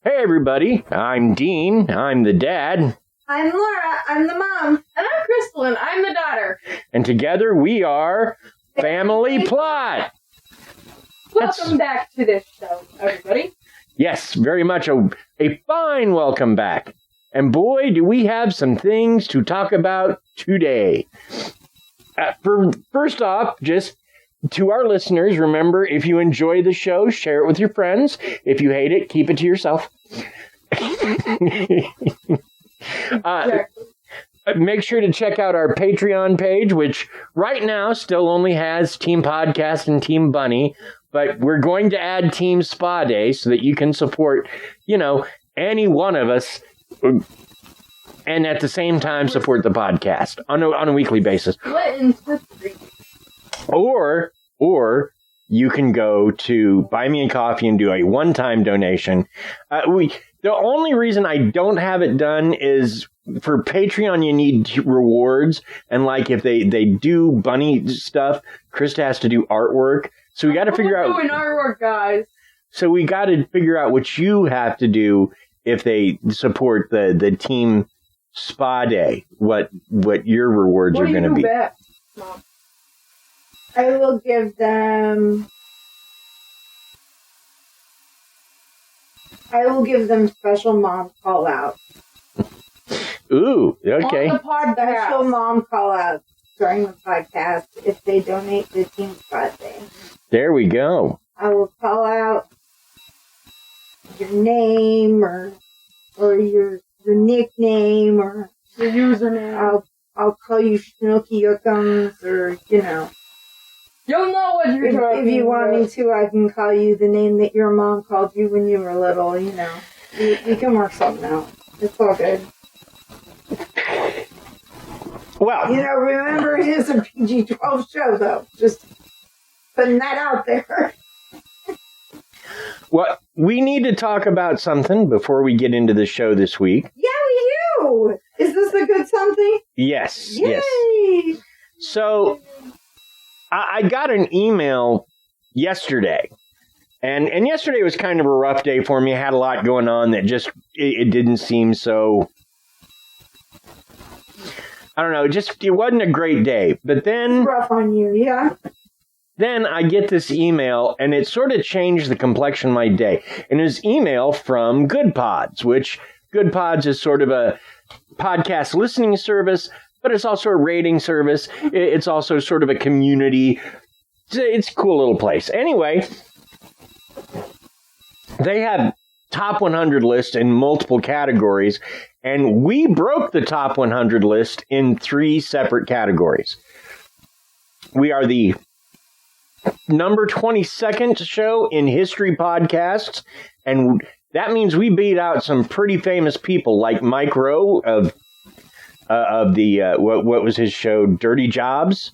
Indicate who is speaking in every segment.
Speaker 1: Everybody, I'm Dean, I'm the dad.
Speaker 2: I'm Laura, I'm the mom.
Speaker 3: And I'm Crystal, and I'm the daughter.
Speaker 1: And together we are Family Plot.
Speaker 3: Welcome back to this show, everybody.
Speaker 1: Yes, very much a fine welcome back. And boy, do we have some things to talk about today. First off, just to our listeners, remember, if you enjoy the show, share it with your friends. If you hate it, keep it to yourself. Make sure to check out our Patreon page, which right now still only has Team Podcast and Team Bunny, but we're going to add Team Spa Day so that you can support, any one of us, and at the same time support the podcast on a weekly basis. Or you can go to Buy Me a Coffee and do a one-time donation. The only reason I don't have it done is for Patreon, you need rewards. And like if they do bunny stuff, Krysta has to do artwork. So we got to figure out.
Speaker 3: Doing artwork, guys.
Speaker 1: So we got to figure out what you have to do if they support the Team Spa Day. What your rewards are going to be.
Speaker 3: Best, Mom?
Speaker 2: I will give them special mom call out.
Speaker 1: Ooh, okay.
Speaker 3: On the podcast.
Speaker 2: Special mom call out during the podcast if they donate to Team Spot Day.
Speaker 1: There we go.
Speaker 2: I will call out your name or your nickname or
Speaker 3: Your username.
Speaker 2: I'll call you Snooky Yookums or
Speaker 3: You'll know what you're talking
Speaker 2: If you want
Speaker 3: about.
Speaker 2: me to, I can call you the name that your mom called you when you were little, We can work something out. It's all good.
Speaker 1: Well,
Speaker 2: remember it is a PG-12 show, though. Just putting that out there.
Speaker 1: well, we need to talk about something before we get into the show this week.
Speaker 2: Yeah, we do. Is this a good something?
Speaker 1: Yes.
Speaker 2: Yay!
Speaker 1: Yes. So I got an email yesterday, and yesterday was kind of a rough day for me. I had a lot going on that just, it didn't seem so, I don't know, it wasn't a great day. But then,
Speaker 2: Rough on you, yeah?
Speaker 1: Then I get this email, and it sort of changed the complexion of my day. And it was email from Good Pods, which Good Pods is sort of a podcast listening service, but it's also a rating service. It's also sort of a community. It's a cool little place. Anyway, they have top 100 lists in multiple categories, and we broke the top 100 list in 3 separate categories. We are the number 22nd show in history podcasts, and that means we beat out some pretty famous people like Mike Rowe of the what was his show, Dirty Jobs.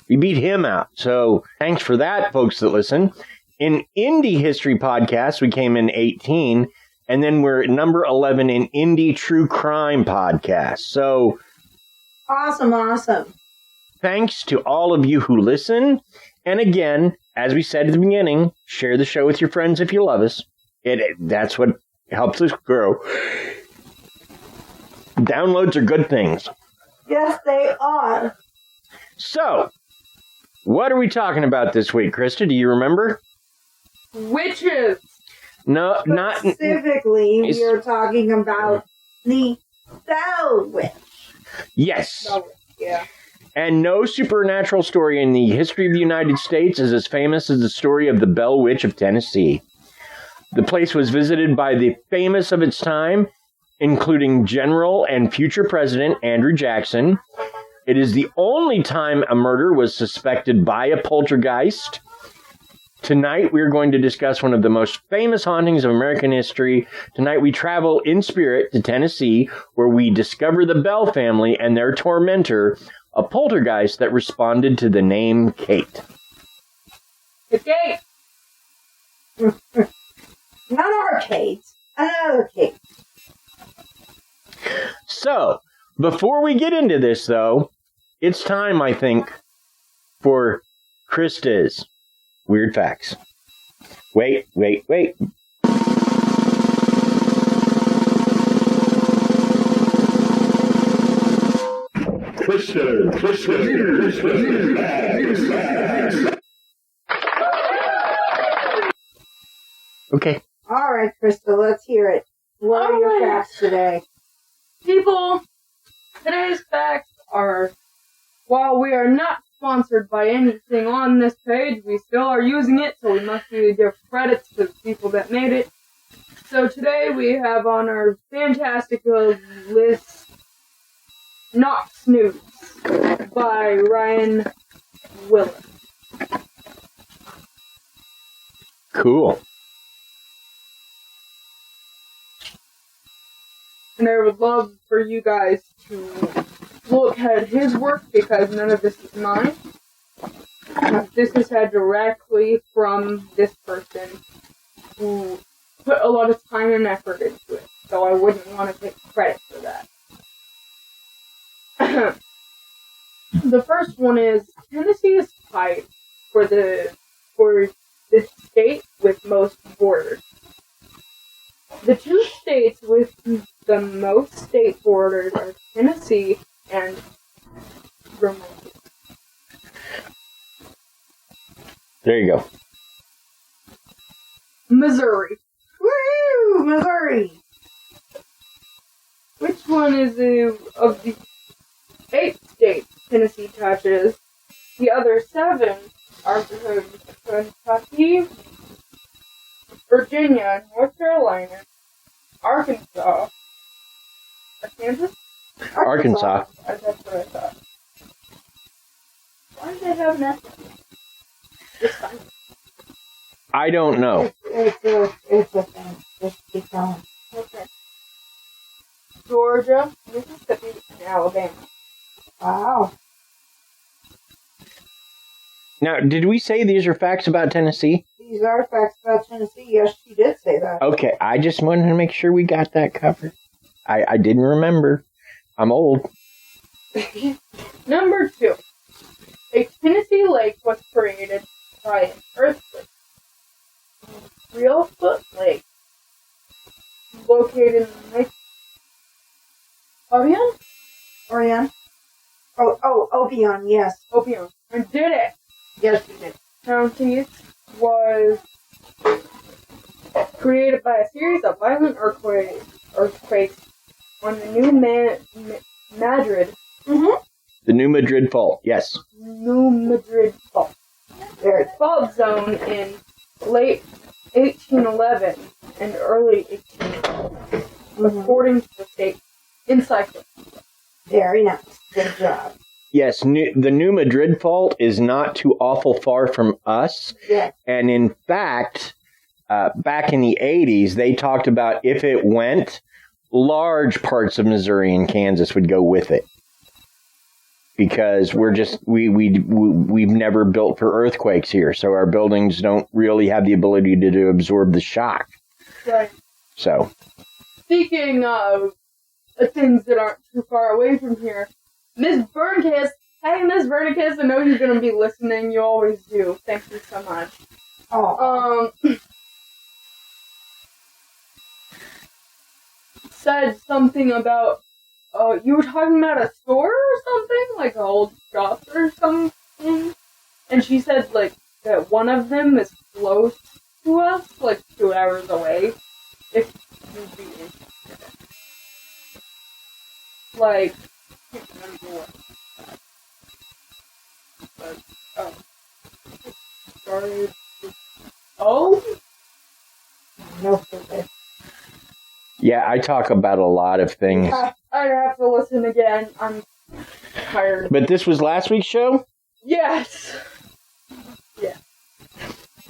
Speaker 1: We beat him out. So thanks for that, folks that listen. In indie history podcasts, we came in 18, and then we're at number 11 in indie true crime podcasts. So
Speaker 2: Awesome.
Speaker 1: thanks to all of you who listen. And again, as we said at the beginning, share the show with your friends if you love us. That's what helps us grow. Downloads are good things.
Speaker 2: Yes, they are.
Speaker 1: So, what are we talking about this week, Krysta? Do you remember?
Speaker 3: Witches.
Speaker 1: No, not...
Speaker 2: Specifically, we are talking about the Bell Witch.
Speaker 1: Yes.
Speaker 3: Yeah.
Speaker 1: And no supernatural story in the history of the United States is as famous as the story of the Bell Witch of Tennessee. The place was visited by the famous of its time, including General and future President Andrew Jackson. It is the only time a murder was suspected by a poltergeist. Tonight, we're going to discuss one of the most famous hauntings of American history. Tonight, we travel in spirit to Tennessee, where we discover the Bell family and their tormentor, a poltergeist that responded to the name Kate.
Speaker 3: The Kate!
Speaker 2: Not our Kate. Another Kate.
Speaker 1: So, before we get into this, though, it's time, I think, for Krysta's Weird Facts. Wait. Okay.
Speaker 2: All right, Krysta, let's hear it. What are your facts today?
Speaker 3: People, today's facts are, while we are not sponsored by anything on this page, we still are using it, so we must give credits to the people that made it. So today we have on our fantastic list, Not Snooze by Ryan Willis.
Speaker 1: Cool.
Speaker 3: And I would love for you guys to look at his work, because none of this is mine. This is had directly from this person who put a lot of time and effort into it, so I wouldn't want to take credit for that. The first one is Tennessee is tied for the state with most borders. The two states with the most state borders are Tennessee and Vermont.
Speaker 1: There you go.
Speaker 3: Missouri.
Speaker 2: Woo! Missouri!
Speaker 3: Which one is of the 8 states Tennessee touches? The other 7 are Kentucky, Virginia, North Carolina, Arkansas, Kansas?
Speaker 1: Arkansas.
Speaker 3: That's what I thought. Why do they have an S? It's fine.
Speaker 1: I don't know.
Speaker 2: It's a thing. Just keep going.
Speaker 3: Okay. Georgia, Mississippi, and Alabama.
Speaker 2: Wow.
Speaker 1: Now, did we say these are facts about Tennessee?
Speaker 2: These are facts about Tennessee. Yes, she did say that.
Speaker 1: Okay, I just wanted to make sure we got that covered. I didn't remember. I'm old.
Speaker 3: Number 2. A Tennessee lake was created by an earthquake. Reelfoot Lake, located in Lake Obion?
Speaker 2: Orion? Oh, Obion, yes.
Speaker 3: Obion. I did it!
Speaker 2: Yes, you did.
Speaker 3: County was created by a series of violent earthquakes on the New Madrid.
Speaker 2: Mm-hmm.
Speaker 1: The New Madrid Fault, yes.
Speaker 3: New Madrid Fault. Their fault zone in late 1811 and early 1812, according to the state encyclopedia.
Speaker 2: Very nice. Good job.
Speaker 1: Yes, the New Madrid Fault is not too awful far from us.
Speaker 2: Yes.
Speaker 1: And in fact, back in the 80s, they talked about if it went, large parts of Missouri and Kansas would go with it. Because we've never built for earthquakes here, so our buildings don't really have the ability to absorb the shock.
Speaker 3: Right.
Speaker 1: So,
Speaker 3: Speaking of things that aren't too far away from here, Miss Bernicus. Hey, Miss Bernicus, I know you're going to be listening. You always do. Thank you so much.
Speaker 2: Oh.
Speaker 3: Said something about, you were talking about a store or something? Like an old shop or something? And she said, like, that one of them is close to us, like 2 hours away. If you'd be interested. Like, I can't remember what. But, started with,
Speaker 2: No, stupid.
Speaker 1: Yeah, I talk about a lot of things.
Speaker 3: I'd have to listen again. I'm tired.
Speaker 1: But this was last week's show?
Speaker 3: Yes. Yeah.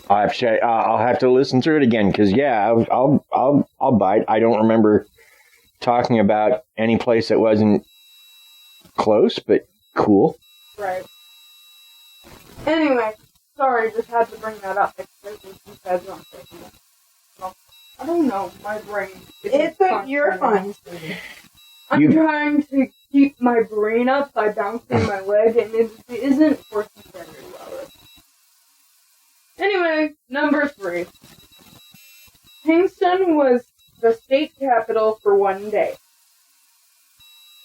Speaker 1: I'll have to listen through it again because I'll bite. I don't remember talking about any place that wasn't close, but cool.
Speaker 3: Right. Anyway, sorry, just had to bring that up. I don't know, my brain.
Speaker 2: You're fine.
Speaker 3: I'm trying to keep my brain up by bouncing my leg, and it isn't working very well. Anyway, number 3. Kingston was the state capital for one day.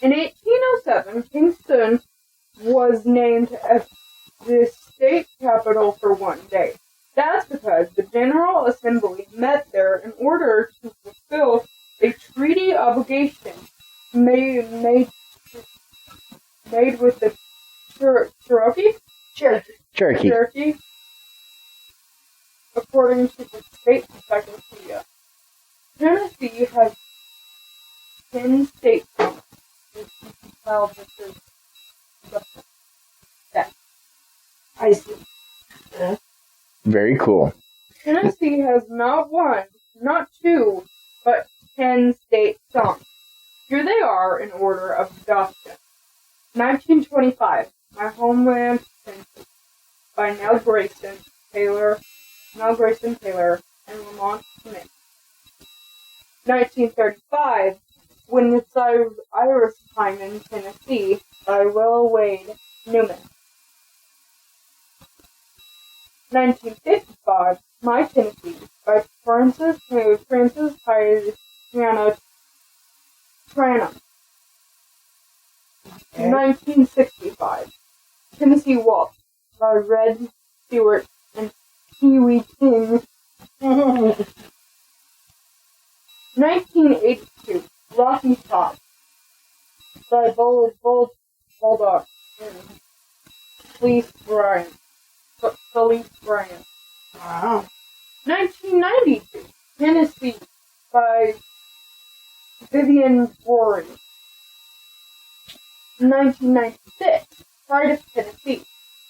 Speaker 3: In 1807, Kingston was named as the state capital for one day. That's because the General Assembly met there in order to fulfill a treaty obligation made with the Cherokee, according to the state encyclopedia. Tennessee has 10 state songs. Well, this is that.
Speaker 2: I see.
Speaker 1: Very cool.
Speaker 3: Tennessee has not 1, not 2, but 10 state songs. Here they are in order of adoption. 1925, My Homeland, Tennessee, by Nell Grayson Taylor, and Lamont Smith. 1935, When It's Iris Time in Tennessee, by Will Wade Newman. 1955, My Tennessee, by Frances Hiana Tranum. 1965, Tennessee Waltz, by Red Stewart and Pee Wee King. 1982, Rocky Top, by Bulldog and Felice Bryant.
Speaker 2: Wow.
Speaker 3: 1992, Tennessee, by Vivian Rory. 1996, Pride of Tennessee,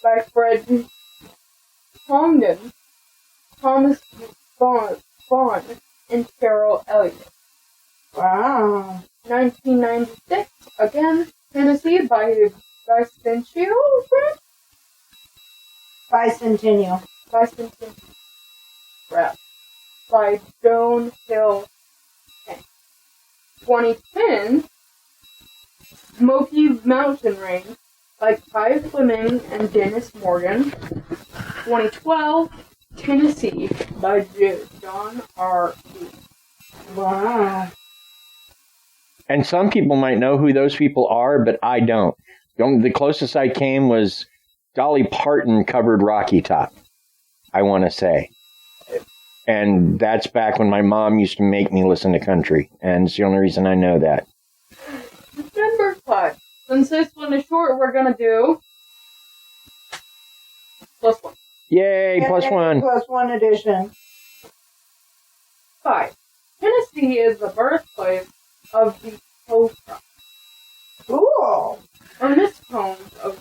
Speaker 3: by Fred Congdon, Thomas Vaughn, and Carol Elliott.
Speaker 2: Wow.
Speaker 3: 1996, again, Tennessee, by
Speaker 2: Bicentennial.
Speaker 3: Rap, by Joan Hill King. 2010, Smoky Mountain Range, by Kai Fleming and Dennis Morgan. 2012, Tennessee, by John R. Lee.
Speaker 2: Wow.
Speaker 1: And some people might know who those people are, but I don't. The closest I came was Dolly Parton covered Rocky Top, I want to say. And that's back when my mom used to make me listen to country. And it's the only reason I know that.
Speaker 3: Number 5. Since this one is short, we're going to do +1.
Speaker 1: Yay, +1.
Speaker 2: +1 edition.
Speaker 3: 5. Tennessee is the birthplace of the tow truck.
Speaker 2: Cool.
Speaker 3: Or mishomes of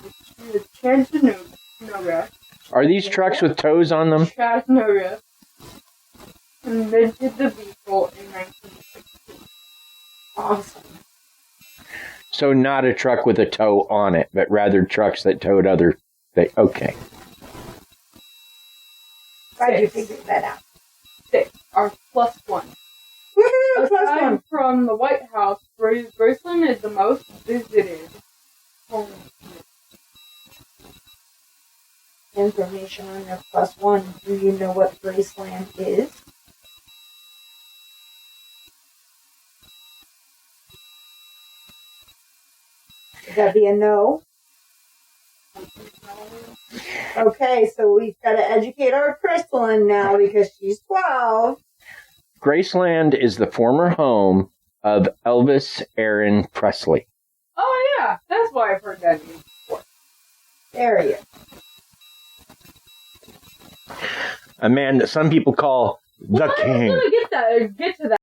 Speaker 3: the Chattanooga.
Speaker 1: Are these trucks with toes on them?
Speaker 3: Chattanooga invented the vehicle in 1916.
Speaker 2: Awesome.
Speaker 1: So not a truck with a toe on it, but rather trucks that towed other things. Okay.
Speaker 2: Glad you figured that out.
Speaker 3: 6. Our +1.
Speaker 2: Woohoo!
Speaker 3: Aside from the White House, Graceland is the most visited home.
Speaker 2: Information on your +1. Do you know what Graceland is? Would that be a no? Okay, so we've got to educate our Crystalline now because she's 12.
Speaker 1: Graceland is the former home of Elvis Aaron Presley.
Speaker 3: Oh yeah, that's why I've heard that name before.
Speaker 2: There he is.
Speaker 1: A man that some people call the King.
Speaker 3: I was gonna get to that.